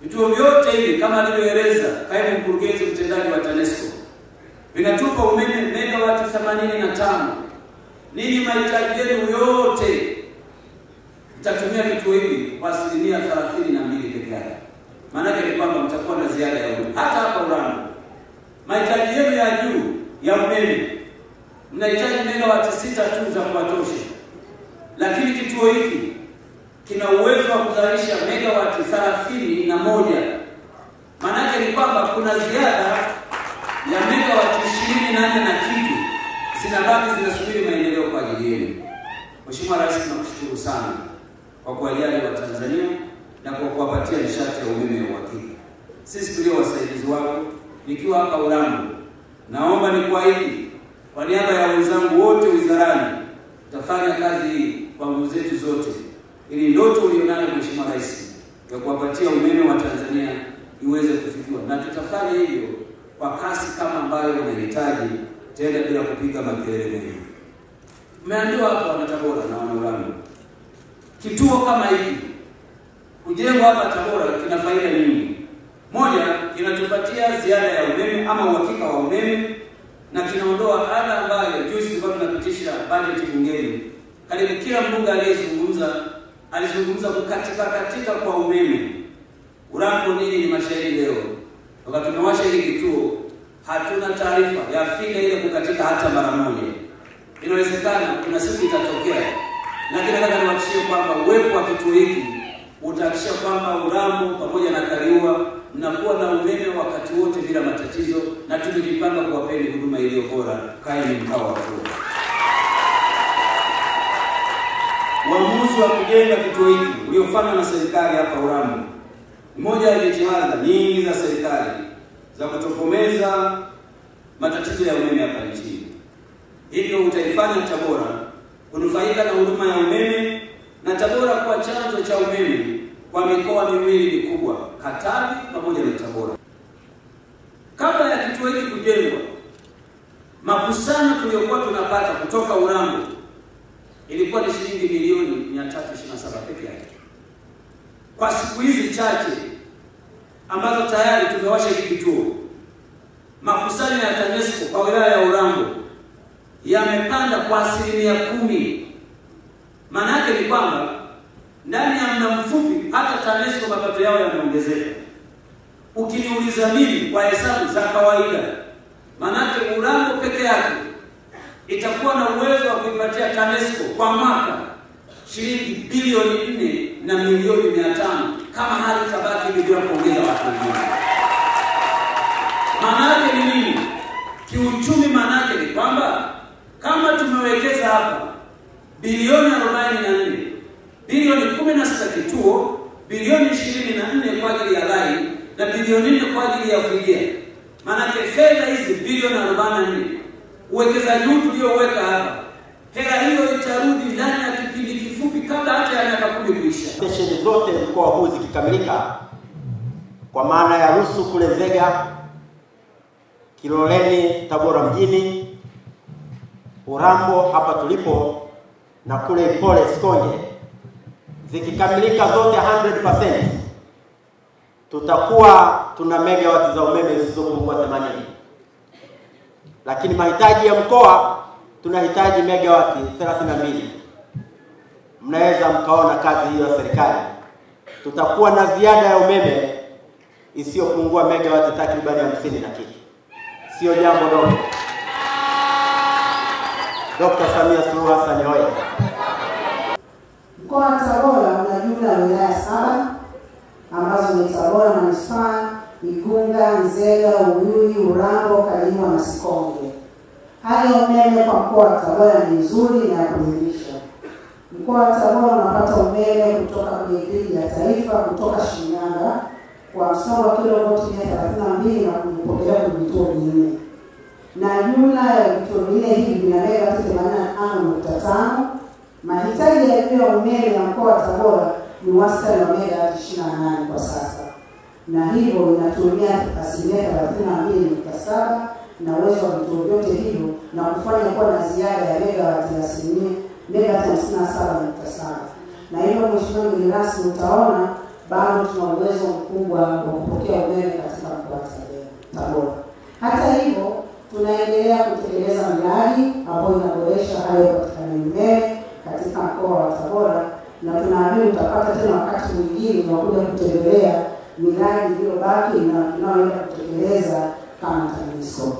Vituo vyote hivi kama alivyoeleza kaimu mkurugenzi mtendaji wa TANESCO vinatupa umeme megawati 85. Nini mahitaji yenu yote mtatumia vituo hivi kwa 32% pekee yake. Maana yake ni kwamba mtakuwa na ziada ya umeme. Hata hapa Urambo mahitaji yenu ya juu ya umeme mnahitaji megawati 6 tu za kuwatosha. Lakini kituo hiki kina uwezo wa kuzalisha megawati 31. Maana yake ni kwamba kuna ziada ya megawati 28 na kitu zinabaki zinasubiri maendeleo kwa ajili yenu. Mheshimiwa Rais, tunakushukuru sana kwa kuwajali wa Tanzania na kwa kuwapatia nishati ya umeme ya uhakika. Sisi tulio wasaidizi wako nikiwa hapa Urambo, naomba nikuahidi kwa niaba ya wenzangu wote wizarani tutafanya kazi hii kwa nguvu zetu zote ili ndoto ulionayo Mheshimiwa Rais ya kuwapatia umeme wa Tanzania iweze kufikiwa, na tutafanya hivyo kwa kasi kama ambayo unahitaji, tena bila kupiga makelele mengi. Umeambiwa hapa wana Tabora na wana Urambo, kituo kama hiki kujengwa hapa Tabora kina faida nyingi. Moja, kinatupatia ziada ya umeme ama uhakika wa umeme, na kinaondoa ada ambayo juzi tulikuwa tunapitisha budget bungeni. Karibu kila mbunge alizungumza kukatika kwa umeme. Urambo nini ni mashahidi leo. Wakati tunawasha hili kituo hatuna taarifa ya fika ile kukatika hata mara moja. Inawezekana kuna siku itatokea. Lakini nataka niwahakikishie kwamba uwepo wa kituo hiki utahakikisha kwamba Urambo pamoja na Kaliua mnakuwa na umeme wakati wote bila matatizo, na tumejipanga kuwapeni huduma iliyo bora kaeni mkao wa Kaliua. Uamuzi wa kujenga kituo hiki uliofanywa na serikali hapa Urambo ni moja ya jitihada nyingi za serikali za kutokomeza matatizo ya umeme hapa nchini. Hivyo utaifanya Tabora kunufaika na huduma ya umeme na Tabora kuwa chanzo cha umeme kwa mikoa miwili mikubwa, Katavi pamoja na Tabora. Kabla ya kituo hiki kujengwa, makusanyo tuliyokuwa tunapata kutoka Urambo ilikuwa ni shilingi milioni 327 pekee yake. Kwa siku hizi chache ambazo tayari tumewasha hiki kituo, makusanyo ya TANESCO kwa wilaya ya Urambo yamepanda kwa 10%. Maana yake ni kwamba ndani ya muda mfupi hata TANESCO mapato yao yameongezeka. Ukiniuliza mimi kwa hesabu za kawaida, maana yake Urambo peke yake itakuwa na uwezo wa kuipatia TANESCO kwa mwaka shilingi bilioni 4 na milioni 500 kama hali tabaki bila kuongeza watu wengine. Maana yake ni nini? Kiuchumi maana yake ni kwamba kama tumewekeza hapa bilioni 44, bilioni 16 kituo, bilioni 24 kwa ajili ya rai na bilioni 4 kwa ajili ya fidia. Maana yake fedha hizi bilioni 44 uwekezaji huu tulioweka hapa, hela hiyo itarudi ndani ya kipindi kifupi kabla hata ya miaka 10 kuisha. Stesheni zote mkoa huu zikikamilika, kwa maana ya Rusu kule Nzega, Kiloleni Tabora mjini, Urambo hapa tulipo na kule Ipole Sikonge, zikikamilika zote 100%, tutakuwa tuna megawati za umeme zisizopungua 80. Lakini mahitaji ya mkoa tunahitaji megawati 32. Mnaweza mkaona kazi hiyo ya serikali. Tutakuwa na ziada ya umeme isiyopungua megawati takriban 50 na kitu. Sio jambo dogo. Dr. Samia Suluhu Hassan hoye. Mkoa wa Tabora una jumla ya wilaya 7 ambazo ni Tabora Manispaa, Igunga, Nzega, Uyui, Urambo, Kaliua na Sikonge. Hali ya umeme kwa mkoa wa Tabora ni nzuri na ya kuridhisha. Mkoa wa Tabora unapata umeme kutoka kwenye gridi ya taifa kutoka Shinyanga kwa msongo wa kilovoti 132 na kuipokea kwenye vituo vinne. Na jumla ya vituo vinne hivi vina megawati 85.5. Mahitaji ya juu ya umeme ya mkoa wa Tabora ni wastani wa megawati 28 kwa sasa. Na hivyo inatumia 32.7 na uwezo wa vituo vyote hivyo na kufanya kuwa na ziada ya megawati 57.7. Na hivyo Mheshimiwa mgeni rasmi utaona bado tuna uwezo mkubwa wa kupokea umeme katika mkoa wa Tabora. Hata hivyo, tunaendelea kutekeleza miradi ambayo inaboresha hali ya upatikanaji umeme katika mkoa wa Tabora, na tunaamini utapata tena wakati mwingine wa kuja kutembelea miradi iliyobaki na tunayoenda kutekeleza kama TANESCO.